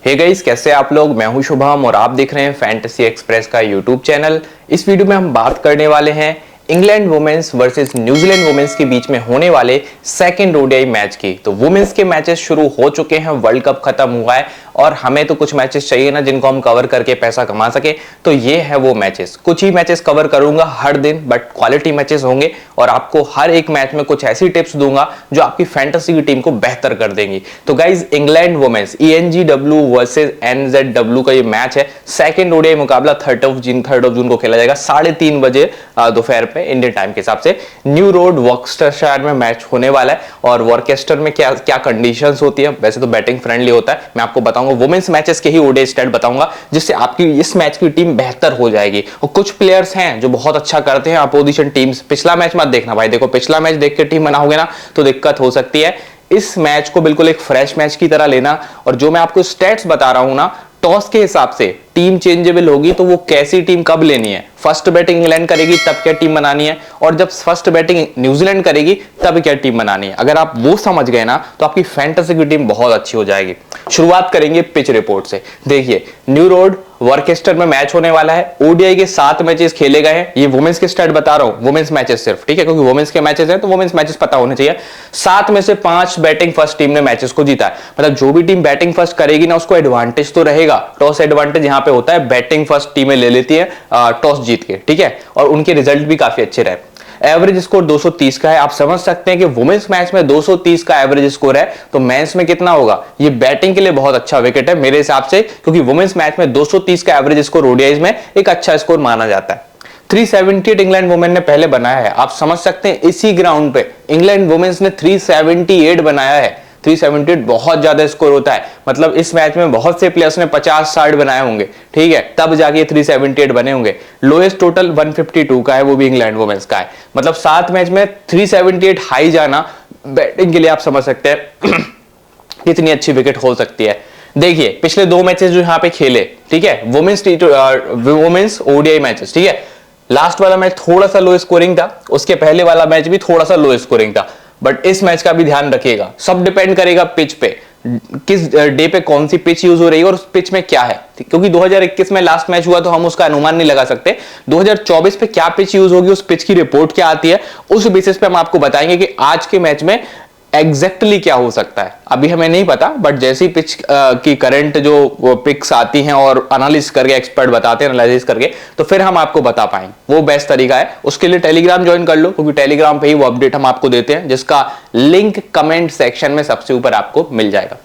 Hey guys, कैसे आप लोग। मैं हूं शुभम और आप देख रहे हैं फैंटेसी एक्सप्रेस का यूट्यूब चैनल। इस वीडियो में हम बात करने वाले हैं England women's versus New Zealand women's के बीच में होने वाले सेकंड ओडीआई मैच की। तो वुमेन्स के मैचेस शुरू हो चुके हैं, वर्ल्ड कप खत्म हुआ है और हमें तो कुछ मैचेस चाहिए ना जिनको हम कवर करके पैसा कमा सके। तो ये है वो मैचेस। कुछ ही मैचेस कवर करूंगा हर दिन, बट क्वालिटी मैचेस होंगे और आपको हर एक मैच में कुछ ऐसी टिप्स दूंगा जो आपकी फैंटेसी की टीम को बेहतर कर देंगी। तो guys, England women's ENGW versus NZW का ये मैच है। सेकंड ओडीआई मुकाबला 3 जून को खेला जाएगा 3:30 बजे दोपहर पे इंडियन टाइम के हिसाब से। न्यू रोड वॉर्सेस्टरशायर में मैच होने वाला है। और वॉर्चेस्टर में क्या क्या कंडीशंस होती है, वैसे तो बैटिंग फ्रेंडली होता है। मैं आपको बताऊंगा वुमेन्स मैचेस के ही ओडीआई स्टैट बताऊंगा, जिससे आपकी इस मैच की टीम बेहतर हो जाएगी। और कुछ प्लेयर्स हैं जो बहुत अच्छा करते हैं अपोजिशन टीम्स। पिछला मैच मत देखना भाई, देखो पिछला मैच देख के टीम बनाओगे ना तो दिक्कत हो सकती है। इस मैच को बिल्कुल एक फ्रेश मैच की तरह लेना। और जो मैं आपको स्टैट्स बता रहा हूं ना, टॉस के हिसाब से टीम चेंजेबल होगी, तो वो कैसी टीम कब लेनी है। फर्स्ट बैटिंग इंग्लैंड करेगी तब क्या टीम बनानी है, और जब फर्स्ट बैटिंग न्यूजीलैंड करेगी तब क्या टीम बनानी है। अगर आप वो समझ गए ना तो आपकी फैंटेसी की टीम बहुत अच्छी हो जाएगी। शुरुआत करेंगे पिच रिपोर्ट से। देखिए, न्यू रोड वॉर्चेस्टर में मैच होने वाला है। ओडीआई के 7 मैचेस खेले गए हैं। ये वुमेन्स के स्टैट बता रहा हूं, वुमेन्स मैचेस सिर्फ, ठीक है, क्योंकि वुमेन्स के मैचेस हैं तो वुमेन्स मैचेस पता होने चाहिए। 7 में से 5 बैटिंग फर्स्ट टीम ने मैचेस को जीता है। मतलब जो भी टीम बैटिंग फर्स्ट करेगी ना उसको एडवांटेज तो रहेगा। टॉस एडवांटेज यहां पे होता है, बैटिंग फर्स्ट टीमें ले लेती है टॉस जीत के, ठीक है, और उनके रिजल्ट भी काफी अच्छे रहे। एवरेज स्कोर 230 का है। आप समझ सकते हैं कि वुमेन्स मैच में 230 का एवरेज स्कोर है तो मेंस में कितना होगा। ये बैटिंग के लिए बहुत अच्छा विकेट है मेरे हिसाब से, क्योंकि वुमेन्स मैच में 230 का एवरेज स्कोर ओडीआईज में एक अच्छा स्कोर माना जाता है। 378 इंग्लैंड वुमेन ने पहले बनाया है। आप समझ सकते हैं इसी ग्राउंड पे इंग्लैंड वुमेन्स ने 378 बनाया है। 378 बहुत ज्यादा स्कोर होता है। मतलब इस मैच में बहुत से प्लेयर्स ने 50-60 बनाए होंगे, ठीक है, तब जाके 378 बने होंगे। लोएस्ट टोटल 152 का है, वो भी इंग्लैंड वुमेन्स का है। मतलब 7 मैच में 378 हाई जाना बैटिंग के लिए आप समझ सकते हैं कितनी अच्छी विकेट हो सकती है। देखिए पिछले 2 मैचेस जो यहां पे खेले, ठीक है, वुमेन्स ओडीआई मैचेस, ठीक है, लास्ट वाला मैच थोड़ा सा लो स्कोरिंग था, उसके पहले वाला मैच भी थोड़ा सा लो स्कोरिंग था। बट इस मैच का भी ध्यान रखिएगा, सब डिपेंड करेगा पिच पे, किस डे पे कौन सी पिच यूज हो रही है और उस पिच में क्या है। क्योंकि 2021 में लास्ट मैच हुआ तो हम उसका अनुमान नहीं लगा सकते। 2024 पे क्या पिच यूज होगी, उस पिच की रिपोर्ट क्या आती है, उस बेसिस पे हम आपको बताएंगे कि आज के मैच में एग्जैक्टली क्या हो सकता है। अभी हमें नहीं पता, बट जैसी पिच की करंट जो पिक्स आती हैं और एनालिसिस करके एक्सपर्ट बताते हैं एनालिसिस करके, तो फिर हम आपको बता पाएंगे। वो बेस्ट तरीका है। उसके लिए टेलीग्राम ज्वाइन कर लो, क्योंकि टेलीग्राम पे ही वो अपडेट हम आपको देते हैं, जिसका लिंक कमेंट सेक्शन में सबसे ऊपर आपको मिल जाएगा।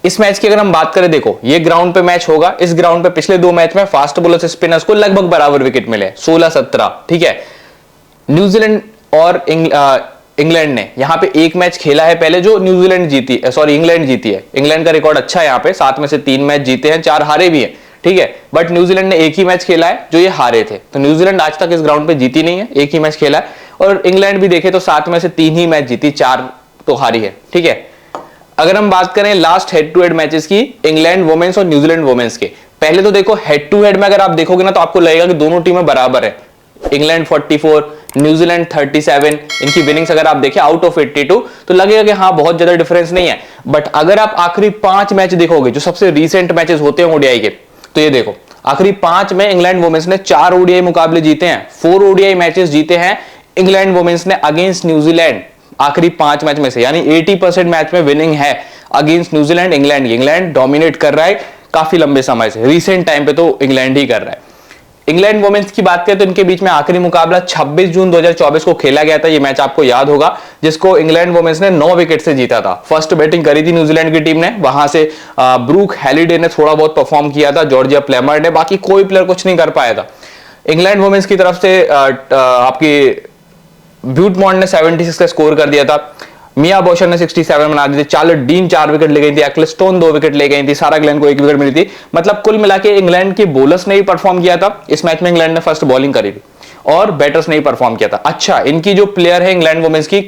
इस मैच की अगर हम बात करें, देखो ये ग्राउंड पे मैच होगा। इस ग्राउंड पे पिछले 2 मैच में फास्ट बॉलर्स स्पिनर्स को लगभग बराबर विकेट मिले, 16-17, ठीक है। न्यूजीलैंड और इंग्लैंड ने यहां पे एक मैच खेला है पहले, जो इंग्लैंड जीती है। इंग्लैंड का रिकॉर्ड अच्छा है, यहां पे 7 में से 3 मैच जीते हैं, 4 हारे भी हैं, ठीक है। बट न्यूजीलैंड ने एक ही मैच खेला है जो ये हारे थे। तो न्यूजीलैंड आज तक इस ग्राउंड पे जीती नहीं है, एक ही मैच खेला है। और इंग्लैंड भी देखे तो 7 में से 3 ही मैच जीती, 4 तो हारी है, ठीक है। अगर हम बात करें last head to head matches की, इंग्लैंड वुमेन्स और न्यूजीलैंड वुमेन्स के, पहले तो देखो हेड टू हेड में अगर आप देखोगे ना तो आपको लगेगा कि दोनों टीमें बराबर है। England 44, New Zealand 37। इनकी विनिंग्स अगर आप देखें आउट ऑफ 82 तो लगेगा कि हाँ बहुत ज्यादा डिफरेंस नहीं है। बट अगर आप आखिरी 5 मैच देखोगे जो सबसे रीसेंट मैचेस होते हैं ओडीआई के, तो ये देखो आखिरी 5 में इंग्लैंड वुमेन्स ने 4 ओडीआई मुकाबले जीते हैं, 4 ओडीआई मैचेस जीते हैं इंग्लैंड वुमेन्स ने अगेंस्ट न्यूजीलैंड। आखिरी 5 मैच में से, यानी 80% मैच में विनिंग है अगेंस्ट न्यूजीलैंड। इंग्लैंड डोमिनेट कर रहा है काफी लंबे समय से, रिसेंट टाइम पे तो इंग्लैंड ही कर रहा है। इंग्लैंड वुमेन्स की बात करें तो इनके बीच में आखिरी मुकाबला 26 जून 2024 को खेला गया था। ये मैच आपको याद होगा, जिसको इंग्लैंड वुमेन्स ने 9 विकेट से जीता था। फर्स्ट बैटिंग करी थी न्यूजीलैंड की टीम ने, वहां से ब्रूक हैलिडे ने थोड़ा बहुत परफॉर्म किया था, जॉर्जिया प्लेमर ने, बाकी कोई प्लेयर कुछ नहीं कर पाया था। इंग्लैंड वुमेन्स की तरफ से आपकी ब्यूटमॉन्ट ने 76 का स्कोर कर दिया था, मिया बोशर ने 67 बना दी थी, चार्लोट डीन 4 विकेट ले गई थी, एक्लेस्टोन 2 विकेट ले गई थी, सारा ग्लेन को 1 विकेट मिली थी। मतलब कुल मिला के इंग्लैंड के बॉलर्स ने ही परफॉर्म किया था। इस मैच में इंग्लैंड ने फर्स्ट बॉलिंग करी थी और बैटर्स ने ही परफॉर्म किया था। अच्छा, इनकी जो प्लेयर है इंग्लैंड वुमेन्स की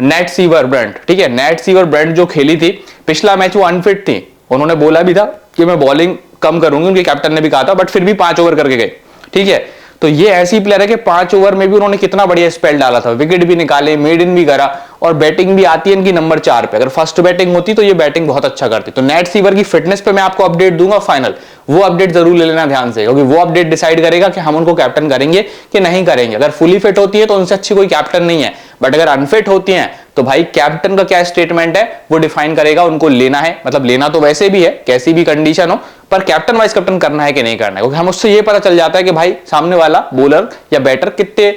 नेट सीवर ब्रेंट, ठीक है, नेट सीवर ब्रेंट जो खेली थी पिछला मैच वो अनफिट थी। उन्होंने बोला भी था कि मैं बॉलिंग कम करूंगी, उनके कैप्टन ने भी कहा था, बट फिर भी 5 ओवर करके गए, ठीक है। तो ये ऐसी प्लेयर है कि 5 ओवर में भी उन्होंने कितना बढ़िया स्पेल डाला था, विकेट भी निकाले, मेड इन भी करा, और बैटिंग भी आती है इनकी नंबर 4 पे। अगर फर्स्ट बैटिंग होती तो ये बैटिंग बहुत अच्छा करती। तो नेट सीवर की फिटनेस पे मैं आपको अपडेट दूंगा फाइनल, वो अपडेट जरूर ले लेना ध्यान से, क्योंकि वो अपडेट डिसाइड करेगा कि हम उनको कैप्टन करेंगे कि नहीं करेंगे। अगर फुली फिट होती है तो उनसे अच्छी कोई कैप्टन नहीं है, बट अगर अनफिट होती हैं तो भाई कैप्टन का क्या स्टेटमेंट है वो डिफाइन करेगा, उनको लेना है, मतलब लेना तो वैसे भी है कैसी भी कंडीशन हो, पर कैप्टन वाइस कैप्टन करना है कि नहीं करना है, क्योंकि हम उससे ये पता चल जाता है कि भाई सामने वाला बॉलर या बैटर कितने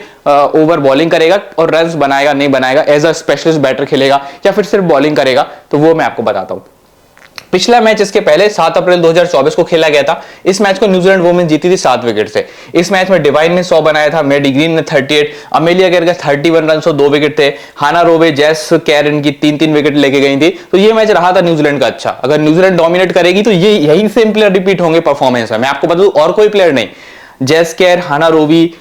ओवर बॉलिंग करेगा और रन्स बनाएगा नहीं बनाएगा, एज अ स्पेशलिस्ट बैटर खेलेगा या फिर सिर्फ बॉलिंग करेगा, तो वो मैं आपको बताता हूं। पिछला मैच इसके पहले 7 अप्रैल 2024 को खेला गया था। इस मैच को न्यूजीलैंड वुमेन जीती थी 7 विकेट से। इस मैच में डिवाइन ने 100 बनाया था, मेडी ग्रीन ने 38, अमेलिया केर का 31 रन और 2 विकेट थे, हाना रोवे, जेस कैरन की 3-3 विकेट लेके गई थी। तो ये मैच रहा था न्यूजीलैंड का अच्छा। अगर न्यूजीलैंड डोमिनेट करेगी तो ये यही सेम प्लेयर रिपीट होंगे परफॉर्मेंस में। मैं आपको बता दूं और कोई प्लेयर नहीं, जेस केर, हाना रोवी,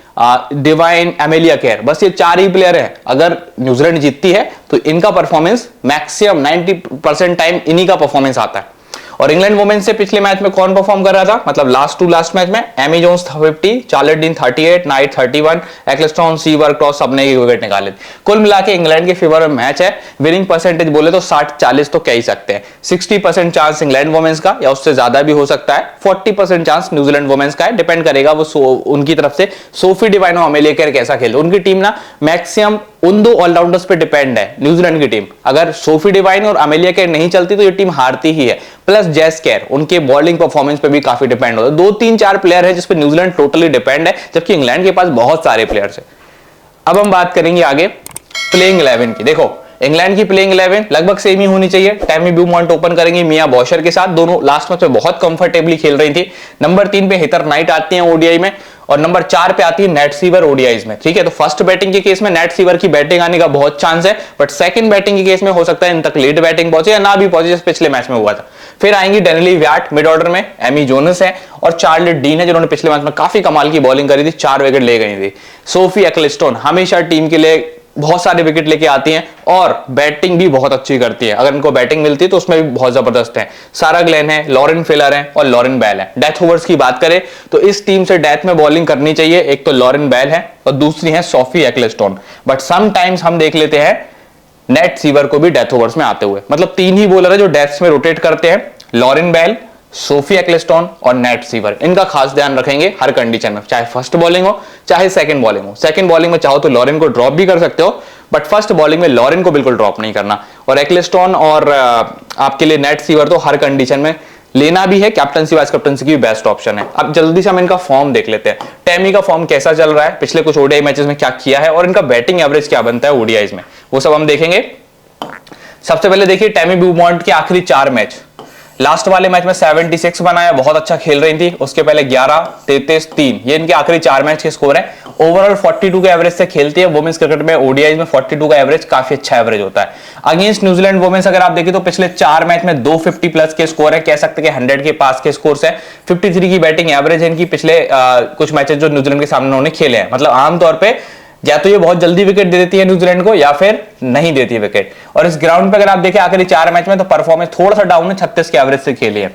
डिवाइन, एमेलिया केयर, बस ये 4 ही प्लेयर हैं। अगर न्यूजीलैंड जीतती है तो इनका परफॉर्मेंस मैक्सिमम 90% टाइम इन्हीं का परफॉर्मेंस आता है। और इंग्लैंड वुमेन से पिछले मैच में कौन परफॉर्म कर रहा था, मतलब लास्ट मैच में Amy Jones 50, Charlotte Dean 38, Knight 31, Ecclestone, Sciver, Cross सबने विकेट निकाले। कुल मिला के इंग्लैंड के फेवर में मैच है। विनिंग परसेंटेज बोले तो 60-40 तो कह ही सकते हैं। 60% चांस इंग्लैंड वुमेन्स का, या उससे ज्यादा भी हो सकता है। 40% चांस न्यूजीलैंड वुमेन्स का है। डिपेंड करेगा वो उनकी तरफ से सोफी डिवाइन और अमेलिया केयर कैसा खेले। उनकी टीम ना मैक्सिमम उन 2 ऑलराउंडर्स पे डिपेंड है न्यूजीलैंड की टीम। अगर सोफी डिवाइन और अमेलिया केयर नहीं चलती तो ये टीम हारती ही है। प्लस जेस केयर, उनके बॉलिंग परफॉर्मेंस पे भी काफी डिपेंड होता है। 2-3-4 प्लेयर है जिस पे न्यूजीलैंड टोटली डिपेंड है, जबकि इंग्लैंड के पास बहुत सारे प्लेयर्स है। अब हम बात करेंगे आगे प्लेइंग 11 की। देखो इंग्लैंड की प्लेइंग 11 लगभग सेम ही होनी चाहिए। टैमी ब्यूमॉन्ट ओपन करेंगे मिया बॉशर के साथ, दोनों लास्ट मैच में बहुत कंफर्टेबली खेल रही थी। नंबर 3 पे हेथर नाइट आती है ओडीआई में, और नंबर 4 पे आती है नेट सीवर ओडीआईज में। ठीक है, तो फर्स्ट बैटिंग के केस में नेट सीवर की बैटिंग आने का बहुत चांस है, बट सेकंड बैटिंग के केस में हो सकता है इन तक लेट बैटिंग पहुंचे या ना भी पहुंचे, जैसे पिछले मैच में हुआ था। फिर आएंगी डेनिली व्याट मिड ऑर्डर में, एमी जोनस है और चार्लेट डीन है, जिन्होंने पिछले मैच में काफी कमाल की बॉलिंग करी थी, 4 विकेट ले गई थी। सोफी एक्लेस्टोन हमेशा टीम के लिए बहुत सारे विकेट लेके आती हैं और बैटिंग भी बहुत अच्छी करती है। अगर इनको बैटिंग मिलती है तो उसमें भी बहुत जबरदस्त है। सारा ग्लेन है, लॉरेन फिलर है और लॉरेन बेल है। डेथ ओवर्स की बात करें तो इस टीम से डेथ में बॉलिंग करनी चाहिए, एक तो लॉरेन बेल है और दूसरी है सोफी एक्लेस्टोन। बट समटाइम्स हम देख लेते हैं नेट सीवर को भी डेथ ओवर्स में आते हुए। मतलब 3 ही बॉलर है जो डेथ्स में रोटेट करते हैं, लॉरेन बेल, सोफी एक्लेस्टोन और नेट सीवर। इनका खास ध्यान रखेंगे हर कंडीशन में, चाहे फर्स्ट बॉलिंग हो चाहे सेकंड बॉलिंग हो। सेकंड बॉलिंग में चाहो तो लॉरेन को ड्रॉप भी कर सकते हो, बट फर्स्ट बॉलिंग में लॉरेन को बिल्कुल ड्रॉप नहीं करना। और एक्लेस्टोन और आपके लिए नेट सीवर तो हर कंडीशन में लेना भी है। कैप्टनसी वाइस कैप्टनसी की बेस्ट ऑप्शन है। अब जल्दी से हम इनका फॉर्म देख लेते हैं। टैमी का फॉर्म कैसा चल रहा है, पिछले कुछ ओडीआई मैचेस में क्या किया है और इनका बैटिंग एवरेज क्या बनता है ओडीआईज में, वो सब हम देखेंगे। सबसे पहले देखिए टैमी ब्यूमॉन्ट के आखिरी 4 मैच। लास्ट वाले मैच में 76 बनाया, बहुत अच्छा खेल रही थी। उसके पहले 11, 33, 3, ये इनके आखिरी 4 मैच के स्कोर है। ओवरऑल 42 के एवरेज से खेलती है। वुमेन्स क्रिकेट में ओडीआई में 42 का एवरेज काफी अच्छा एवरेज होता है। अगेंस्ट न्यूजीलैंड वुमेन्स अगर आप देखिए तो पिछले 4 मैच में 250 प्लस के स्कोर है, कह सकते हैं 100 के पास के स्कोर है। 53 की बैटिंग एवरेज है इनकी पिछले कुछ मैचेस जो न्यूजीलैंड के सामने उन्होंने खेले हैं। मतलब आमतौर पर या तो ये बहुत जल्दी विकेट दे देती है न्यूजीलैंड को या फिर नहीं देती है विकेट। और इस ग्राउंड पे अगर आप देखें आखिरी 4 मैच में तो परफॉर्मेंस थोड़ा सा डाउन है, 36 के एवरेज से खेली है।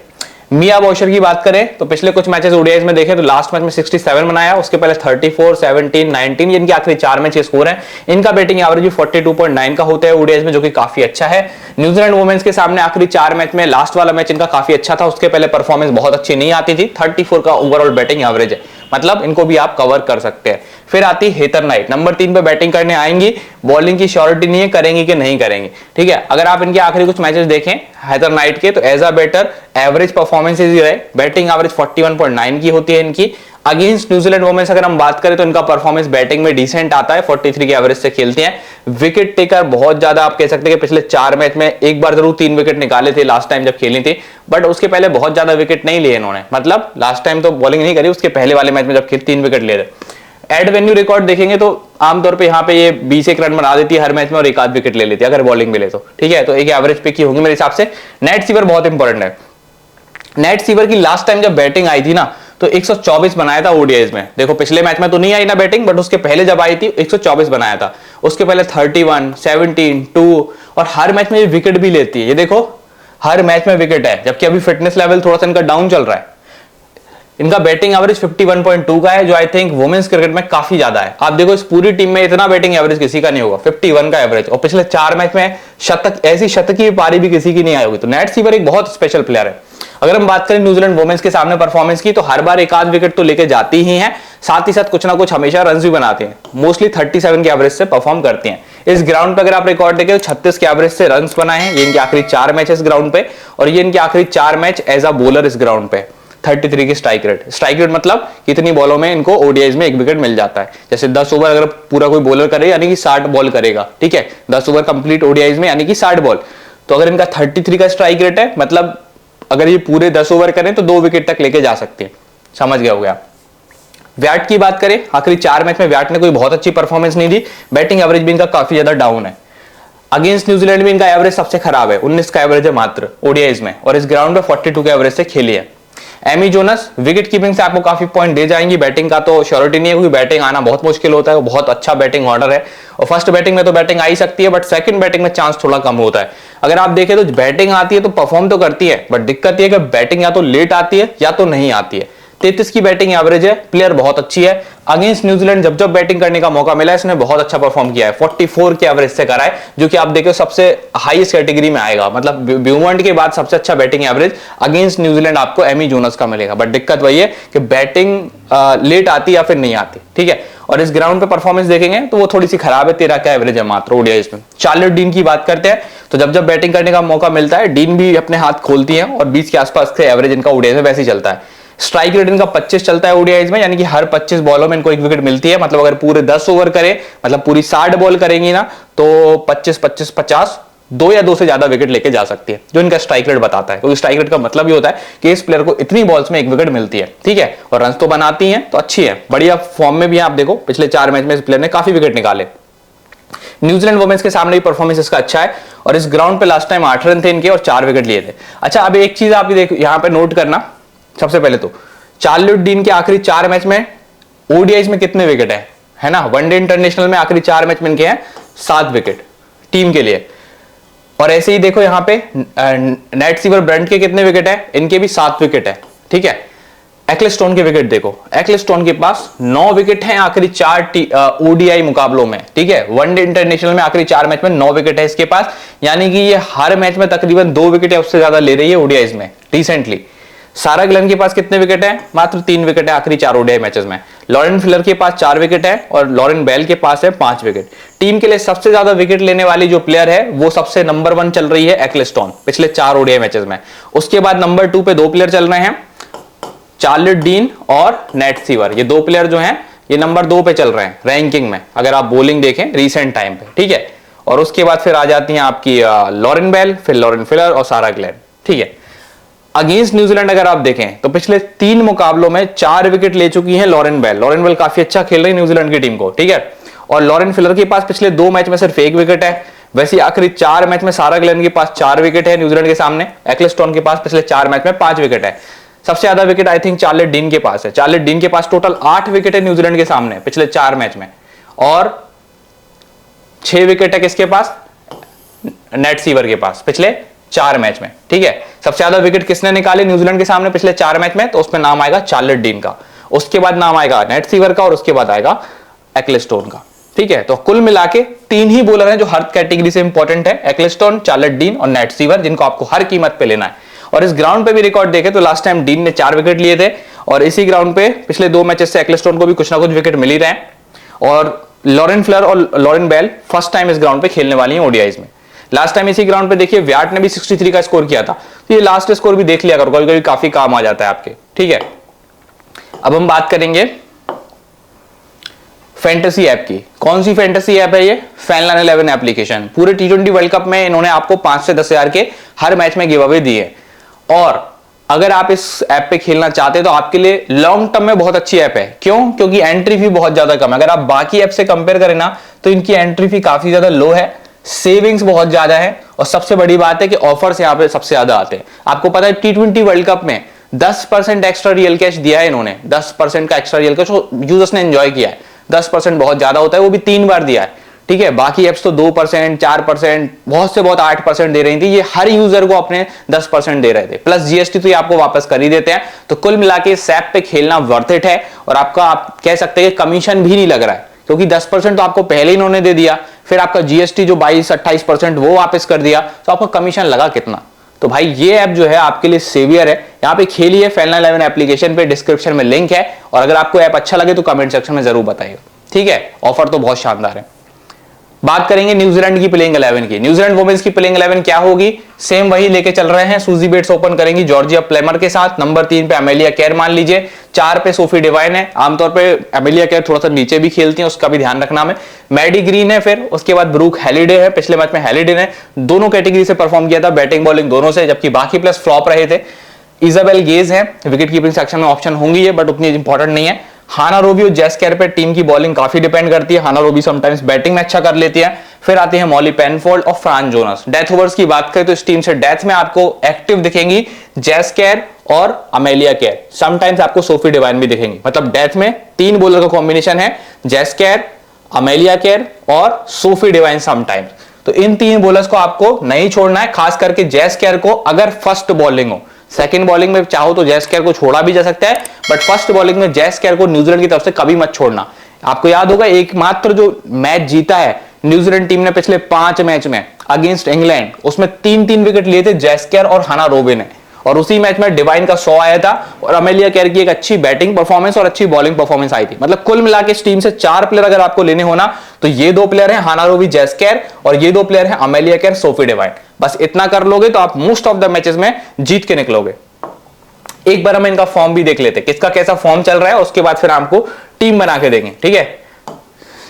मिया बॉशर की बात करें तो पिछले कुछ मैचेस ओडीआईज में देखें तो लास्ट मैच में 67 बनाया, उसके पहले 34, 17, 19, ये इनके आखिरी 4 मैच के स्कोर है। इनका बैटिंग एवरेज भी 42.9 का होता है ओडीआईज में, जो कि काफी अच्छा है। न्यूजीलैंड वुमेन्स के सामने आखिरी 4 मैच में लास्ट वाला मैच इनका काफी अच्छा था, उसके पहले परफॉर्मेंस बहुत अच्छी नहीं आती थी। 34 का ओवरऑल बैटिंग एवरेज है, मतलब इनको भी आप कवर कर सकते हैं। फिर आती हेथर नाइट, नंबर 3 पे बैटिंग करने आएंगी। बॉलिंग की श्योरिटी नहीं है करेंगी कि नहीं करेंगी। ठीक है, अगर आप इनके आखिरी कुछ मैचेस देखें हेथर नाइट के तो as a batter average performances ही रहे। बैटिंग एवरेज 41.9 की होती है इनकी। अगेंस्ट न्यूजीलैंड वुमेन्स अगर हम बात करें तो इनका परफॉर्मेंस बैटिंग में डिसेंट आता है, 43 के एवरेज से खेलती हैं। विकेट टेकर बहुत ज्यादा आप कह सकते हैं कि पिछले 4 मैच में एक बार जरूर 3 विकेट निकाले थे लास्ट टाइम जब खेली थी, बट उसके पहले बहुत ज्यादा विकेट नहीं लिए इन्होंने। मतलब लास्ट टाइम तो बॉलिंग नहीं करी, उसके पहले वाले मैच में जब 3 विकेट ले रहे। एड वेन्यू रिकॉर्ड देखेंगे तो आमतौर पे यहाँ पे ये 20 रन बना देती है हर मैच में और 1 आध विकेट ले लेती है अगर बॉलिंग मिले तो। ठीक है, तो एक एवरेज पिक ही होंगी मेरे हिसाब से। नेट सीवर बहुत इंपॉर्टेंट है। नेट सीवर की लास्ट टाइम जब बैटिंग आई थी ना तो 124 बनाया था ओडीआईज में। देखो पिछले मैच में तो नहीं आई ना बैटिंग, बट उसके पहले जब आई थी 124 बनाया था। उसके पहले 31, 17, 2 और हर मैच में ये विकेट भी लेती है। ये देखो हर मैच में विकेट है, जबकि अभी फिटनेस लेवल थोड़ा सा इनका डाउन चल रहा है। इनका बैटिंग एवरेज 51.2 का है, जो आई थिंक वुमेन्स क्रिकेट में काफी ज्यादा है। आप देखो इस पूरी टीम में इतना बैटिंग एवरेज किसी का नहीं होगा, 51 का एवरेज, और पिछले 4 मैच में शतक, ऐसी शतकीय पारी भी किसी की नहीं आई होगी। तो नेट सीवर एक बहुत स्पेशल प्लेयर है। अगर हम बात करें न्यूजीलैंड वुमेन्स के सामने परफॉर्मेंस की, तो हर बार एक आध विकेट तो लेके जाती ही हैं, साथ ही साथ कुछ ना कुछ हमेशा रन भी बनाते हैं। मोस्टली 37 के एवरेज से परफॉर्म करती हैं। इस ग्राउंड पे अगर आप रिकॉर्ड देखें तो 36 के एवरेज से रन बनाए हैं। ये इनके आखिरी 4 मैच इस ग्राउंड पे, और ये इनके आखिरी 4 मैच एज अ बॉलर इस ग्राउंड पे। 33 की स्ट्राइक रेट। स्ट्राइक रेट मतलब कितनी बॉलों में इनको ओडीआईज में एक विकेट मिल जाता है। जैसे 10 ओवर अगर पूरा कोई बॉलर करे यानी कि 60 बॉल करेगा, ठीक है, 10 ओवर कंप्लीट ओडीआईज में यानी कि 60 बॉल। तो अगर इनका 33 का स्ट्राइक रेट है, मतलब अगर ये पूरे 10 ओवर करें तो 2 विकेट तक लेके जा सकते हैं। समझ गया हो गया। विराट की बात करें, आखिरी 4 मैच में विराट ने कोई बहुत अच्छी परफॉर्मेंस नहीं दी। बैटिंग एवरेज भी इनका काफी ज्यादा डाउन है। अगेंस्ट न्यूजीलैंड में इनका एवरेज सबसे खराब है, 19 का एवरेज है मात्र ओडीआईज में, और इस ग्राउंड पे 42 के एवरेज से खेली है। एमी जोनस विकेट कीपिंग से आपको काफी पॉइंट दे जाएंगी। बैटिंग का तो श्योरिटी नहीं है, क्योंकि बैटिंग आना बहुत मुश्किल होता है। वो बहुत अच्छा बैटिंग ऑर्डर है, और फर्स्ट बैटिंग में तो बैटिंग आ ही सकती है, बट सेकंड बैटिंग में चांस थोड़ा कम होता है। अगर आप देखें तो बैटिंग आती है तो परफॉर्म तो करती है, बट दिक्कत यह है कि बैटिंग या तो लेट आती है या तो नहीं आती है। 33 की बैटिंग एवरेज है, प्लेयर बहुत अच्छी है। अगेंस्ट न्यूजीलैंड जब जब बैटिंग करने का मौका मिला इसने बहुत अच्छा परफॉर्म किया है। 44 के एवरेज से करा है, जो कि आप देखो सबसे हाईएस्ट कैटेगरी में आएगा। मतलब ब्यूमंट के बाद सबसे अच्छा बैटिंग एवरेज अगेंस्ट न्यूजीलैंड आपको एमी जोनस का मिलेगा। बट दिक्कत वही है कि बैटिंग लेट आती या फिर नहीं आती, ठीक है। और इस ग्राउंड पे परफॉर्मेंस देखेंगे तो वो थोड़ी सी खराब है, 13 का एवरेज है मात्र ओडीआईज में। चार्लोट डीन की बात करते हैं तो जब जब बैटिंग करने का मौका मिलता है डीन भी अपने हाथ खोलती है, और 20 के आसपास के एवरेज इनका ओडीआईज में वैसे ही चलता है। स्ट्राइक रेट इनका 25 चलता है ओडीआईज में, यानी कि हर 25 बॉलों में इनको एक विकेट मिलती है। मतलब अगर पूरे 10 ओवर करे, मतलब पूरी 60 बॉल करेंगी ना, तो 25 25 50 2 या 2 से ज्यादा विकेट लेके जा सकती है, जो इनका स्ट्राइक रेट बताता है। क्योंकि स्ट्राइक रेट का मतलब ये होता है कि इस प्लेयर को इतनी बॉल्स में एक विकेट मिलती है, ठीक है। और रन तो बनाती हैं तो अच्छी है, बढ़िया फॉर्म में भी है। आप देखो पिछले 4 मैच में इस प्लेयर ने काफी विकेट निकाले। न्यूजीलैंड वुमेन्स के सामने भी परफॉर्मेंस इसका अच्छा है, और इस ग्राउंड पे लास्ट टाइम 8 रन थे इनके और 4 विकेट लिए थे। अच्छा, अब एक चीज आप देखो यहाँ पे नोट करना, सबसे पहले तो चार्लोट डीन के आखिरी 4 मैच में ओडीआईज में कितने विकेट है ना। वनडे इंटरनेशनल में आखिरी 4 मैच में इनके हैं 7 विकेट टीम के लिए। और ऐसे ही देखो यहाँ पे नेट सीवर ब्रंट के कितने विकेट है, इनके भी 7 विकेट है, ठीक है। एक्लेस्टोन के विकेट देखो, एक्लेस्टोन के पास 9 विकेट हैं आखिरी 4 ओडीआई मुकाबलों में, ठीक है। वनडे इंटरनेशनल में आखिरी 4 मैच में 9 विकेट है इसके पास, यानी कि ये हर मैच में तकरीबन 2 विकेट या उससे ज्यादा ले रही है ओडीआईज में रिसेंटली। सारा ग्लेन के पास कितने विकेट है, मात्र 3 विकेट है आखिरी 4 ओडीआई मैचेस में। लॉरेन फिलर के पास 4 विकेट है, और लॉरेन बेल के पास है 5 विकेट। टीम के लिए सबसे ज्यादा विकेट लेने वाली जो प्लेयर है वो सबसे नंबर 1 चल रही है एक्लेस्टोन पिछले 4 ओडीआई मैचेस में। उसके बाद नंबर 2 पे 2 प्लेयर चल रहे हैं, चार्लोट डीन और नेट सीवर। ये 2 प्लेयर जो हैं ये नंबर 2 पे चल रहे हैं रैंकिंग में, अगर आप बॉलिंग देखें रिसेंट टाइम पे, ठीक है। और उसके बाद फिर आ जाती हैं आपकी लॉरेन बेल, फिर लॉरेन फिलर और सारा ग्लेन, ठीक है। अगेंस्ट न्यूजीलैंड अगर आप देखें तो पिछले 3 मुकाबलों में 4 विकेट ले चुकी हैं लॉरेन बेल। लॉरेन बेल काफी अच्छा खेल रही है न्यूजीलैंड की टीम को, ठीक है। और लॉरेन फिलर के पास पिछले 2 मैच में सिर्फ 1 विकेट है। वैसे आखिरी 4 मैच में सारा ग्लेन के पास 4 विकेट है न्यूजीलैंड के सामने। एक्लेस्टोन के पास पिछले 4 मैच में 5 विकेट है। सबसे ज्यादा wicket I think Charlotte dean के पास है। चार्लोट डीन के पास टोटल 8 विकेट है न्यूजीलैंड के सामने पिछले 4 मैच में, और 6 विकेट है किसके पास, नेट सीवर के पास पिछले 4 मैच में, ठीक है। सबसे ज्यादा विकेट किसने निकाले न्यूजीलैंड के सामने पिछले 4 मैच में, तो उसमें नाम आएगा चार्लोट डीन का, उसके बाद नाम आएगा नेट सीवर का, और उसके बाद आएगा एक्लेस्टोन का, ठीक है। तो कुल मिला के 3 ही बॉलर हैं जो हर कैटेगरी से इंपॉर्टेंट है, एक्लेस्टोन, चार्लोट डीन और नेट सीवर, जिनको आपको हर कीमत पे लेना है। और इस ग्राउंड पे भी रिकॉर्ड देखे तो लास्ट टाइम डीन ने 4 विकेट लिए थे, और इसी ग्राउंड पे पिछले 2 मैचेस से एक्लेस्टोन को भी कुछ ना कुछ विकेट मिल ही रहे हैं। और लॉरेन फ्लर और लॉरेन बेल फर्स्ट टाइम इस ग्राउंड पे खेलने वाली हैं ओडीआईज में। लास्ट टाइम इसी ग्राउंड पे देखिए विराट ने भी 63 का स्कोर किया था, तो ये लास्ट स्कोर भी देख लिया करो, कभी कभी काफी काम आ जाता है आपके, ठीक है। अब हम बात करेंगे फैंटेसी ऐप की। कौन सी फैंटेसी ऐप है ये, फैनलाइन 11 एप्लीकेशन। पूरे T20 वर्ल्ड कप में इन्होंने आपको 5 से 10 हजार के हर मैच में गिव अवे दिए, और अगर आप इस ऐप पे खेलना चाहते हैं तो आपके लिए लॉन्ग टर्म में बहुत अच्छी ऐप है। क्यों, क्योंकि एंट्री फी बहुत ज्यादा कम है। अगर आप बाकी ऐप से कंपेयर करें ना तो इनकी एंट्री फी काफी ज्यादा लो है, सेविंग्स बहुत ज्यादा है, और सबसे बड़ी बात है कि ऑफर्स यहाँ पे सबसे ज्यादा आते हैं। आपको पता है T20 वर्ल्ड कप में 10% एक्स्ट्रा रियल कैश दिया है इन्होंने, 10% का एक्स्ट्रा रियल कैश यूजर्स ने एंजॉय किया है। 10% बहुत ज्यादा होता है, वो भी 3 बार दिया है, ठीक है, बाकी एप्स तो 2%, 4%, बहुत से बहुत 8% दे रही थी, ये हर यूजर को अपने 10% दे रहे थे, प्लस जीएसटी तो ये आपको वापस कर ही देते हैं। तो कुल मिला के इस ऐप पे खेलना वर्थ इट है, और आपका आप कह सकते हैं कि कमीशन भी नहीं लग रहा है, क्योंकि 10% तो आपको पहले ही इन्होंने दे दिया, फिर आपका जीएसटी जो 22-28% वो वापस कर दिया, तो आपका कमीशन लगा कितना। तो भाई ये ऐप जो है आपके लिए सेवियर है। यहाँ पे खेलिए, Fan11 एप्लीकेशन पे डिस्क्रिप्शन में लिंक है, और अगर आपको ऐप अच्छा लगे तो कमेंट सेक्शन में जरूर बताइएगा, ठीक है। ऑफर तो बहुत शानदार है। बात करेंगे न्यूजीलैंड की प्लेइंग 11 की। न्यूजीलैंड वुमेन्स की प्लेइंग 11 क्या होगी, सेम वही लेके चल रहे हैं। सूजी बेट्स ओपन करेंगी जॉर्जिया प्लेमर के साथ, नंबर 3 पे अमेलिया केयर मान लीजिए, 4 पे सोफी डिवाइन है। आमतौर पे अमेलिया केयर थोड़ा सा नीचे भी खेलती है, उसका भी ध्यान रखना में। मैडी ग्रीन है, फिर उसके बाद ब्रूक हैलिडे है। पिछले मैच में हैलिडे ने दोनों कैटेगरी से परफॉर्म किया था, बैटिंग बॉलिंग दोनों से, जबकि बाकी प्लेयर्स फ्लॉप रहे थे। इजाबेल गेज है, विकेट कीपिंग सेक्शन में ऑप्शन होंगी है, बट उतनी इंपॉर्टेंट नहीं है। हाना रोबी और जेस केयर पे टीम की बॉलिंग काफी डिपेंड करती है। हाना रोबी समटाइम्स बैटिंग में अच्छा कर लेती है। फिर आती है मॉली पेनफोल्ड और फ्रांस जोनस। डेथ ओवर्स की बात करें तो इस टीम से डेथ में आपको एक्टिव दिखेंगी जेस केयर और अमेलिया केयर, समटाइम्स आपको सोफी डिवाइन भी दिखेंगी। मतलब डेथ में 3 बॉलर का कॉम्बिनेशन है, जेस केयर, अमेलिया केयर और सोफी डिवाइन समटाइम्स। तो इन 3 बॉलर्स को आपको नहीं छोड़ना है, खास करके जेस केयर को। अगर फर्स्ट बॉलिंग हो, सेकंड बॉलिंग में चाहो तो जेस केयर को छोड़ा भी जा सकता है, बट फर्स्ट बॉलिंग में जेस केयर को न्यूजीलैंड की तरफ से कभी मत छोड़ना। आपको याद होगा एकमात्र जो मैच जीता है न्यूजीलैंड टीम ने पिछले 5 मैच में अगेंस्ट इंग्लैंड, उसमें 3-3 विकेट लिए थे जेस केयर और हाना रोबी ने, और उसी मैच में डिवाइन का 100 आया था और अमेलिया केयर की एक अच्छी बैटिंग परफॉर्मेंस और अच्छी बॉलिंग परफॉर्मेंस आई थी। मतलब कुल मिला के इस टीम से 4 प्लेयर अगर आपको लेने होना तो ये 2 प्लेयर हैं हाना रोबी जेस केयर, और ये 2 प्लेयर हैं अमेलिया केयर सोफी डिवाइन। बस इतना कर लोगे तो आप मोस्ट ऑफ द मैचेस में जीत के निकलोगे। एक बार हम इनका फॉर्म भी देख लेते हैं, किसका कैसा फॉर्म चल रहा है, उसके बाद फिर आपको टीम बना के देंगे, ठीक है।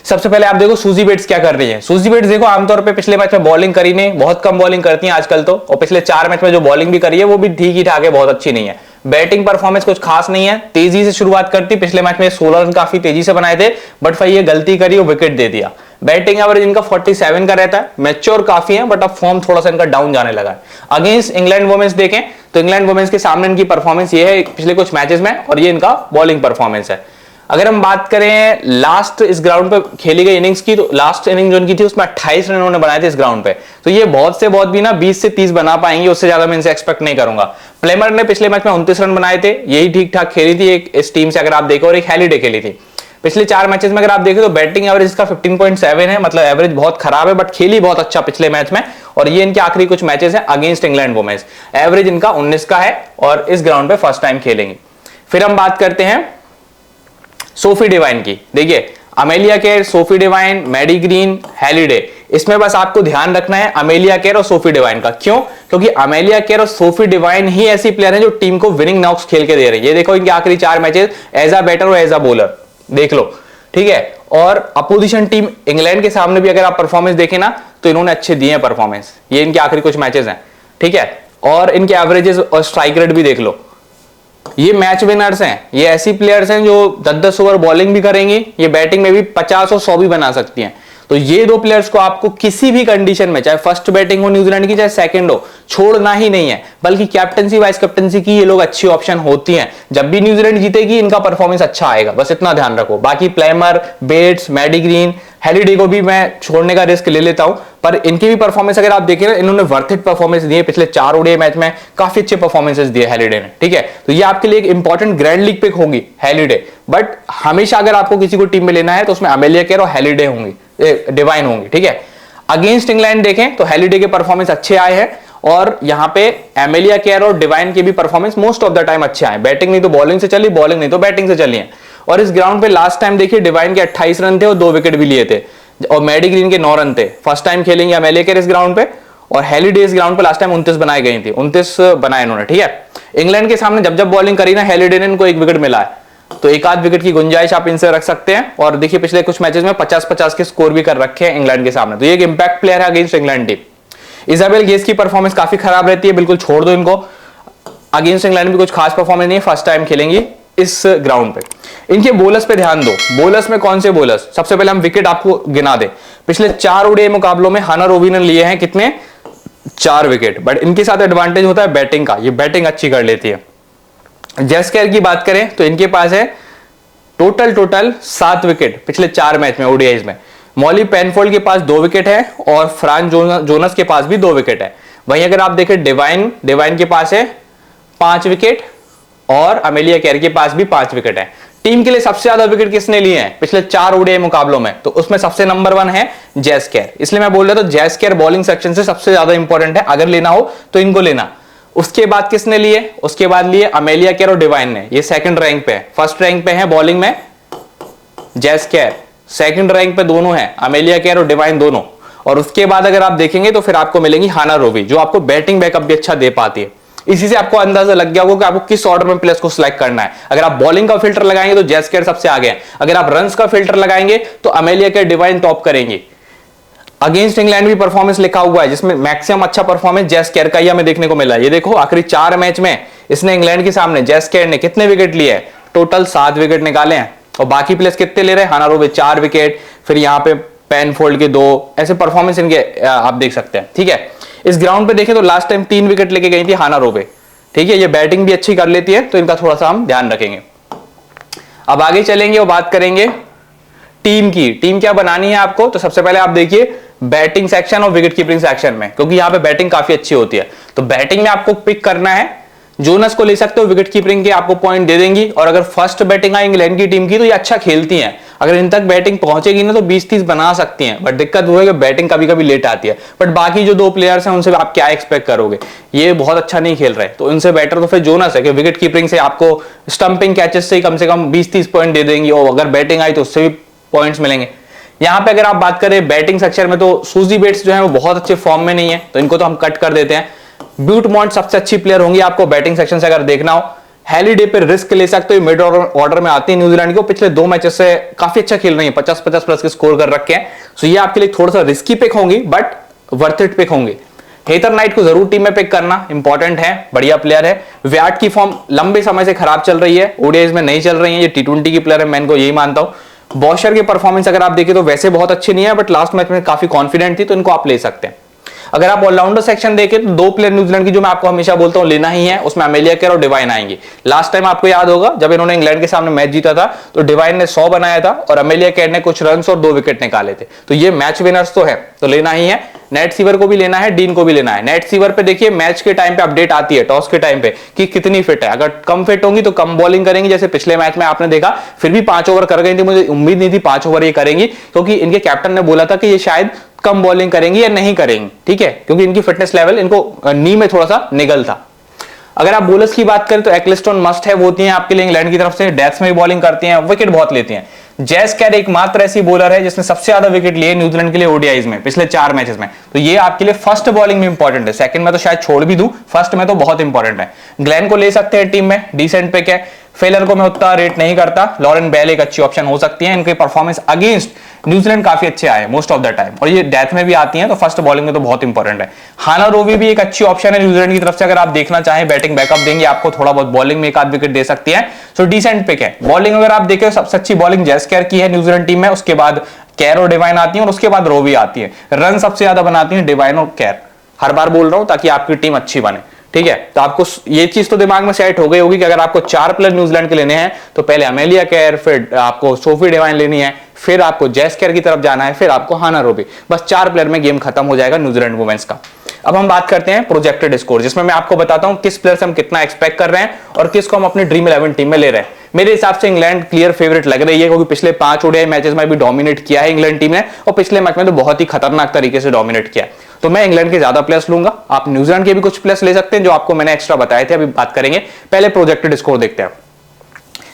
सबसे पहले आप देखो सूजी बेट्स क्या कर रही है। सूजी बेट्स देखो आमतौर पे पिछले मैच में बॉलिंग करी नहीं, बहुत कम बॉलिंग करती हैं आजकल तो, और पिछले 4 मैच में जो बॉलिंग भी करी है वो भी ठीक ही ठाक है, बहुत अच्छी नहीं है। बैटिंग परफॉर्मेंस कुछ खास नहीं है, तेजी से शुरुआत करती, पिछले मैच में 16 रन काफी तेजी से बनाए थे, बट फिर ये गलती करी और विकेट दे दिया। बैटिंग एवरेज इनका 47 का रहता है, मैच्योर काफी है, बट अब फॉर्म थोड़ा सा इनका डाउन जाने लगा है। अगेंस्ट इंग्लैंड वुमेन्स देखें तो इंग्लैंड वुमेन्स के सामने इनकी परफॉर्मेंस ये है पिछले कुछ मैचेस में, और ये इनका बॉलिंग परफॉर्मेंस है। अगर हम बात करें लास्ट इस ग्राउंड पे खेली गई इनिंग्स की, तो लास्ट इनिंग जो इनकी थी उसमें 28 रन उन्होंने बनाए थे इस ग्राउंड पे, तो ये बहुत से बहुत भी ना 20 से 30 बना पाएंगे, उससे ज्यादा मैं इनसे एक्सपेक्ट नहीं करूंगा। प्लेमर ने पिछले मैच में 29 रन बनाए थे, यही ठीक ठाक खेली थी एक इस टीम से अगर आप देखो, और एक हैलिडे खेली थी। पिछले 4 मैचेस में अगर आप देखें तो बैटिंग एवरेज इसका 15.7 है, मतलब एवरेज बहुत खराब है, बट खेली बहुत अच्छा पिछले मैच में, और ये इनके आखिरी कुछ मैचेस हैं अगेंस्ट इंग्लैंड वुमेन्स। एवरेज इनका 19 का है, और इस ग्राउंड पे फर्स्ट टाइम खेलेंगे। फिर हम बात करते हैं सोफी डिवाइन की। देखिए Amelia care, Sophie Devine, Maddy Green, Halliday, इसमें बस आपको ध्यान रखना है अमेलिया केयर और सोफी डिवाइन का। क्यों? क्योंकि अमेलिया केयर और सोफी डिवाइन ही ऐसी प्लेयर हैं जो टीम को विनिंग नॉक्स खेल के दे रही है। ये देखो इनके आखिरी 4 मैचेस एज अ बैटर और एज अ बॉलर, देख लो, ठीक है। और अपोजिशन टीम इंग्लैंड के सामने भी अगर आप परफॉर्मेंस देखें ना तो इन्होंने अच्छे दिए हैं परफॉर्मेंस, ये इनके आखिरी कुछ मैचेस हैं, ठीक है। और इनके एवरेजेस और स्ट्राइक रेट भी देख लो, ये मैच विनर्स हैं, ये ऐसी प्लेयर्स हैं जो 10-10 ओवर बॉलिंग भी करेंगी, ये बैटिंग में भी 50 और 100 भी बना सकती हैं। तो ये 2 प्लेयर्स को आपको किसी भी कंडीशन में, चाहे फर्स्ट बैटिंग हो न्यूजीलैंड की चाहे सेकंड हो, छोड़ना ही नहीं है, बल्कि कैप्टनसी वाइस कैप्टनसी की ये लोग अच्छी ऑप्शन होती हैं। जब भी न्यूजीलैंड जीतेगी इनका परफॉर्मेंस अच्छा आएगा, बस इतना ध्यान रखो। बाकी प्लेमर, बेट्स, मैडी ग्रीन, हैलिडे को भी मैं छोड़ने का रिस्क ले लेता हूं, पर इनकी भी परफॉर्मेंस अगर आप देखें ना, इन्होंने वर्थ इट परफॉर्मेंस दी है। पिछले 4 ओडीआई मैच में काफी अच्छे परफॉर्मेंसेस दिए हैलिडे ने, ठीक है। तो ये आपके लिए एक इंपॉर्टेंट ग्रैंड लीग पिक होगी हैलिडे, बट हमेशा अगर आपको किसी को टीम में लेना है तो उसमें अमेलिया केयर और हैलिडे होंगी, डिवाइन होंगी, ठीक है। अगेंस्ट इंग्लैंड देखें तो हैलिडे के परफॉर्मेंस अच्छे आए हैं, और यहां पे एमेलिया केयर और डिवाइन के भी performance most of the time अच्छे आए। बैटिंग नहीं तो बॉलिंग से चली, बॉलिंग नहीं तो बैटिंग से चली है। और इस ग्राउंड पे लास्ट टाइम देखिए डिवाइन के 28 रन थे और 2 विकेट भी लिए थे, और मैडी ग्रीन के 9 रन थे। फर्स्ट टाइम खेलेंगे अमेलिया केयर इस ग्राउंड पे, और हैलिडे इस ग्राउंड पे लास्ट टाइम 29 बनाई गई थी, 29 बनाए इन्होंने, ठीक है। इंग्लैंड के सामने जब जब बॉलिंग करी ना हैलिडे ने, इनको 1 विकेट मिला है, तो 1 आध विकेट की गुंजाइश आप इनसे रख सकते हैं। और देखिए पिछले कुछ मैचेस में 50-50 के स्कोर भी कर रखे हैं इंग्लैंड के सामने, तो ये एक इंपैक्ट प्लेयर है against England team. Isabel gauge की परफॉर्मेंस काफी खराब रहती है, बिल्कुल छोड़ दो इनको। अगेंस्ट इंग्लैंड में कुछ खास परफॉर्मेंस नहीं है, फर्स्ट टाइम खेलेंगी इस ग्राउंड पे। इनके बोलर्स पे ध्यान दो, बोलर्स में कौन से बोलर्स, सबसे पहले हम विकेट आपको गिना दे। पिछले 4 ओडीआई मुकाबलों में हाना रोबी ने लिए हैं कितने, 4 विकेट, बट इनके साथ एडवांटेज होता है बैटिंग का, ये बैटिंग अच्छी कर लेती है। जेस केयर की बात करें तो इनके पास है टोटल 7 विकेट पिछले 4 मैच में ओडीआईज में। मॉली पेनफोल्ड के पास 2 विकेट है और फ्रांस जोनस के पास भी 2 विकेट है। वहीं अगर आप देखें डिवाइन के पास है 5 विकेट और अमेलिया केयर के पास भी 5 विकेट है। टीम के लिए सबसे ज्यादा विकेट किसने लिए हैं पिछले 4 ओडीआई मुकाबलों में, तो उसमें सबसे नंबर 1 है जेस केयर। इसलिए मैं बोल रहा था जेस केयर बॉलिंग सेक्शन से सबसे ज्यादा इंपॉर्टेंट है, अगर लेना हो तो इनको लेना। उसके बाद किसने लिए, उसके बाद लिए अमेलिया केयर और डिवाइन ने, ये सेकंड रैंक पे है। फर्स्ट रैंक पे है बॉलिंग में जेस केयर, सेकंड रैंक पे दोनों है अमेलिया केयर और डिवाइन दोनों। और उसके बाद अगर आप देखेंगे तो फिर आपको मिलेंगी हाना रोवी, जो आपको बैटिंग बैकअप भी अच्छा दे पाती है। इसी से आपको अंदाजा लग गया होगा कि आपको किस ऑर्डर में प्लेयर्स को सिलेक्ट करना है। अगर आप बॉलिंग का फिल्टर लगाएंगे तो जेस केयर सबसे आगे है, अगर आप रन्स का फिल्टर लगाएंगे तो अमेलिया केयर डिवाइन टॉप करेंगे। अगेंस्ट इंग्लैंड भी परफॉर्मेंस लिखा हुआ है जिसमें मैक्सिमम अच्छा परफॉर्मेंस जेस केयर का ही हमें देखने को मिला है। ये देखो आखिरी 4 मैच में इसने इंग्लैंड के सामने जेस केयर ने कितने विकेट लिए हैं, टोटल 7 विकेट निकाले हैं। और बाकी प्लेयर्स कितने ले रहे हैं, हाना रोवी 4 विकेट, फिर यहां पे पेनफोल्ड के 2, ऐसे परफॉर्मेंस इनके आप देख सकते हैं। ठीक है, इस ग्राउंड पे देखें तो लास्ट टाइम 3 विकेट लेके गई थी हाना रोवी। ठीक है, ये बैटिंग भी अच्छी कर लेती है तो इनका थोड़ा सा हम ध्यान रखेंगे। अब आगे चलेंगे और बात करेंगे टीम की। टीम क्या बनानी है आपको, तो सबसे पहले आप देखिए बैटिंग सेक्शन और विकेट कीपिंग सेक्शन में, क्योंकि यहां पे बैटिंग काफी अच्छी होती है। तो बैटिंग में आपको पिक करना है, जोनस को ले सकते हो, विकेट कीपिंग के आपको पॉइंट दे देंगी। और अगर फर्स्ट बैटिंग आई इंग्लैंड की टीम की तो ये अच्छा खेलती हैं, अगर इन तक बैटिंग पहुंचेगी ना तो 20-30 बना सकती हैं। बट दिक्कत वो है कि बैटिंग कभी कभी लेट आती है। बट बाकी जो 2 प्लेयर्स हैं उनसे आप क्या एक्सपेक्ट करोगे, ये बहुत अच्छा नहीं खेल रहे, तो इनसे बेटर तो फिर जोनस है कि विकेट कीपिंग से आपको स्टंपिंग कैचेस से कम 20-30 पॉइंट दे देंगी, और अगर बैटिंग आई तो उससे भी पॉइंट्स मिलेंगे। यहां पे अगर आप बात करें बैटिंग सेक्शन में तो सूजी बेट्स जो है वो बहुत अच्छे फॉर्म में नहीं है, तो इनको तो हम कट कर देते हैं। ब्यूटमॉन्ट सबसे अच्छी प्लेयर होंगी आपको बैटिंग सेक्शन से अगर देखना हो। हैलिडे पे रिस्क ले सकते हो, मिड ऑर्डर में आती है न्यूजीलैंड की, पिछले 2 मैचेस से काफी अच्छा खेल रही है, 50-50 प्लस के स्कोर कर रखे हैं। सो ये आपके लिए थोड़ा सा रिस्की पिक होंगी बट वर्थ इट पिक होंगे। हेथर नाइट को जरूर टीम में पिक करना इंपॉर्टेंट है, बढ़िया प्लेयर है। विराट की फॉर्म लंबे समय से खराब चल रही है, ओडीआईज में नहीं चल रही है, ये टी20 की प्लेयर है, मैं इनको यही मानता हूं। बॉशर की परफॉर्मेंस अगर आप देखें तो वैसे बहुत अच्छी नहीं है, बट लास्ट मैच में काफी कॉन्फिडेंट थी, तो इनको आप ले सकते हैं। अगर आप ऑलराउंडर सेक्शन देखें तो 2 प्लेयर न्यूजीलैंड की जो मैं आपको हमेशा बोलता हूं लेना ही है, उसमें अमेलिया केयर और डिवाइन आएंगे। लास्ट टाइम आपको याद होगा जब इन्होंने इंग्लैंड के सामने मैच जीता था तो डिवाइन ने 100 बनाया था और अमेलिया केयर ने कुछ रन्स और 2 विकेट निकाले थे, तो ये मैच विनर्स तो है, तो लेना ही है। नेट सीवर को भी लेना है, डीन को भी लेना है। नेट सीवर पे देखिए मैच के टाइम पे अपडेट आती है, टॉस के टाइम पे कि कितनी फिट है, अगर कम फिट होंगी तो कम बॉलिंग करेंगी, जैसे पिछले मैच में आपने देखा, फिर भी 5 ओवर कर गई थी, मुझे उम्मीद नहीं थी 5 ओवर ये करेंगी, क्योंकि इनके कैप्टन ने बोला था कि ये शायद कम बॉलिंग करेंगी या नहीं करेंगी। ठीक है, क्योंकि इनकी फिटनेस लेवल इनको नी में थोड़ा सा निगल था। अगर आप बॉलर्स की बात करें तो एक्लिस्टन मस्ट है, वो होती हैं आपके लिए इंग्लैंड की तरफ से, डेथ्स में भी बॉलिंग करती हैं, विकेट बहुत लेती हैं। जेस केयर एकमात्र ऐसी बॉलर है जिसने सबसे ज्यादा विकेट लिए न्यूजीलैंड के लिए ओडीआईज में पिछले 4 मैचेस में, तो ये आपके लिए फर्स्ट बॉलिंग में इंपॉर्टेंट है। सेकंड में तो शायद छोड़ भी दूं, फर्स्ट में तो बहुत इंपॉर्टेंट है। ग्लेन को ले सकते हैं टीम में, डिसेंट पिक है। फेलर को मैं उतना रेट नहीं करता, लॉरेन बेल एक अच्छी ऑप्शन हो सकती है, इनके परफॉर्मेंस अगेंस्ट न्यूजीलैंड काफी अच्छे आए मोस्ट ऑफ द टाइम, और ये डेथ में भी आती हैं, तो फर्स्ट बॉलिंग में तो बहुत इंपॉर्टेंट है। हाना रोवी भी एक अच्छी ऑप्शन है न्यूजीलैंड की तरफ से, अगर आप देखना चाहें बैटिंग बैकअप देंगे आपको, थोड़ा बहुत बॉलिंग में 1 आध विकेट दे सकती है, सो डिसेंट पिक है। बॉलिंग अगर आप देखें सबसे अच्छी बॉलिंग जेस केयर की है न्यूजीलैंड टीम में, उसके बाद केयर और डिवाइन आती है, और उसके बाद रोवी आती है। रन सबसे ज्यादा बनाती है डिवाइन और केयर, हर बार बोल रहा हूं ताकि आपकी टीम अच्छी बने। ठीक है, तो आपको ये चीज तो दिमाग में सेट हो गई होगी कि अगर आपको 4 प्लेयर न्यूजीलैंड के लेने हैं तो पहले अमेलिया केयर, फिर आपको सोफी डिवाइन लेनी है, फिर आपको जेस केयर की तरफ जाना है, फिर आपको हाना रोवी। बस 4 प्लेयर में गेम खत्म हो जाएगा न्यूजीलैंड वुमेन्स का। अब हम बात करते हैं प्रोजेक्टेड स्कोर, जिसमें मैं आपको बताता हूं किस प्लेयर से हम कितना एक्सपेक्ट कर रहे हैं और किसको हम अपनी ड्रीम 11 टीम में ले रहे हैं। मेरे हिसाब से इंग्लैंड क्लियर फेवरेट लग रही है, क्योंकि पिछले 5 ओडीआई मैचेस में भी डोमिनेट किया है इंग्लैंड टीम ने, और पिछले मैच में तो बहुत ही खतरनाक तरीके से डोमिनेट किया। तो मैं इंग्लैंड के ज्यादा प्लेयर्स लूंगा, आप न्यूजीलैंड के भी कुछ प्लेयर्स ले सकते हैं जो आपको मैंने एक्स्ट्रा बताए थे, अभी बात करेंगे। पहले प्रोजेक्टेड स्कोर देखते हैं।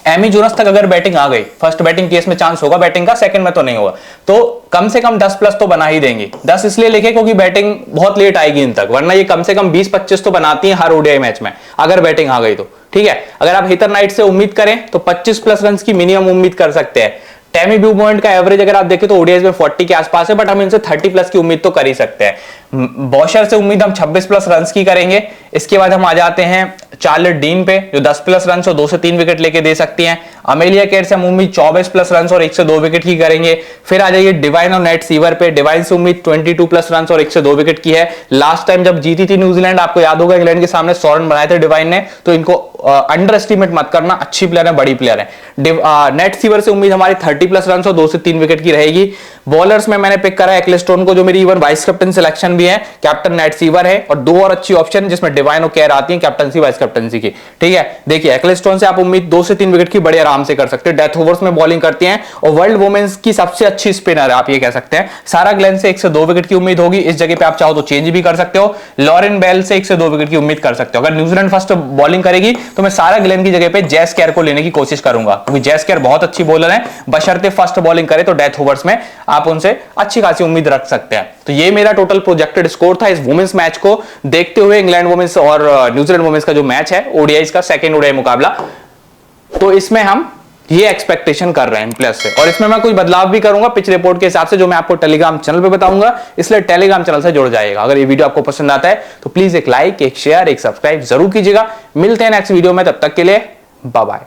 एमी जोनस तक अगर बैटिंग आ गई, फर्स्ट बैटिंग केस में चांस होगा बैटिंग का, सेकंड में तो नहीं होगा, तो कम से कम 10 प्लस तो बना ही देंगे। 10 इसलिए लिखे क्योंकि बैटिंग बहुत लेट आएगी इन तक, वरना ये कम से कम 20-25 तो बनाती है हर ओडीआई मैच में अगर बैटिंग आ गई तो। ठीक है, अगर आप हेथर नाइट से उम्मीद करें तो 25 प्लस रन की मिनिमम उम्मीद कर सकते हैं। टेमी ब्यूमॉन्ट का एवरेज अगर आप देखें तो ओडीआईज में 40 के आसपास है, बट हम इनसे 30 प्लस की उम्मीद तो कर ही सकते हैं। बॉशर से उम्मीद हम 26 प्लस रन की करेंगे। इसके बाद हम आ जाते हैं चार्लेट डीन पे, जो 10 प्लस रन और 2 से 3 विकेट लेके दे सकती हैं। अमेलिया केयर से हम उम्मीद 24 प्लस रन और 1 से 2 विकेट की करेंगे। फिर आ जाइए डिवाइन और नेट सीवर पे, डिवाइन से उम्मीद 22 प्लस रन और 1 से 2 विकेट की है। लास्ट टाइम जब जीती थी न्यूजीलैंड, आपको याद होगा इंग्लैंड के सामने 100 रन बनाए थे डिवाइन ने, तो इनको अंडर एस्टिमेट मत करना, अच्छी प्लेयर है, बड़ी प्लेयर है। नेट सीवर से उम्मीद हमारी 30+ रन और 2 से 3 विकेट की रहेगी। बॉलर्स में मैंने पिक करा है एक्लेस्टोन को, जो मेरी इवन वाइस कैप्टन सिलेक्शन भी है। कैप्टन नेट सीवर है और 2 और अच्छी ऑप्शन जिसमें डिवाइन और केयर आती है कैप्टनसी वाइस कैप्टनसी की। ठीक है, देखिए एक्लेस्टोन से आप उम्मीद 2 से 3 विकेट की बड़े आराम से कर सकते हैं। डेथ ओवर्स में बॉलिंग करती हैं और वर्ल्ड वुमेन्स की सबसे अच्छी स्पिनर है, आप ये कह सकते हैं। सारा ग्लेन से 1 से 2 विकेट की उम्मीद होगी। इस जगह पे आप चाहो तो चेंज भी कर सकते हो। लॉरेन बेल से 1 से 2 विकेट की उम्मीद कर सकते हो। अगर न्यूजीलैंड फर्स्ट बॉलिंग करेगी तो मैं सारा ग्लेन की जगह पे जैस केयर को लेने की कोशिश करूंगा, क्योंकि जैस केयर बहुत अच्छी बॉलर है, बशर्ते फर्स्ट बॉलिंग करे तो डेथ ओवर्स में आप उनसे अच्छी खासी उम्मीद रख सकते हैं। तो ये मेरा टोटल प्रोजेक्टेड स्कोर था इस वुमेन्स मैच को देखते हुए। इंग्लैंड वुमेन्स और न्यूजीलैंड वुमेन्स का जो मैच है ओडीआई का सेकंड ओडीआई मुकाबला, तो इसमें हम ये एक्सपेक्टेशन कर रहे हैं प्लेस से। और इसमें मैं कुछ बदलाव भी करूंगा पिच रिपोर्ट के हिसाब से, जो मैं आपको टेलीग्राम चैनल पे बताऊंगा, इसलिए टेलीग्राम चैनल से जुड़ जाएगा। अगर ये वीडियो आपको पसंद आता है तो प्लीज एक लाइक, एक शेयर, एक सब्सक्राइब जरूर कीजिएगा। मिलते हैं नेक्स्ट वीडियो में, तब तक के लिए बाय बाय।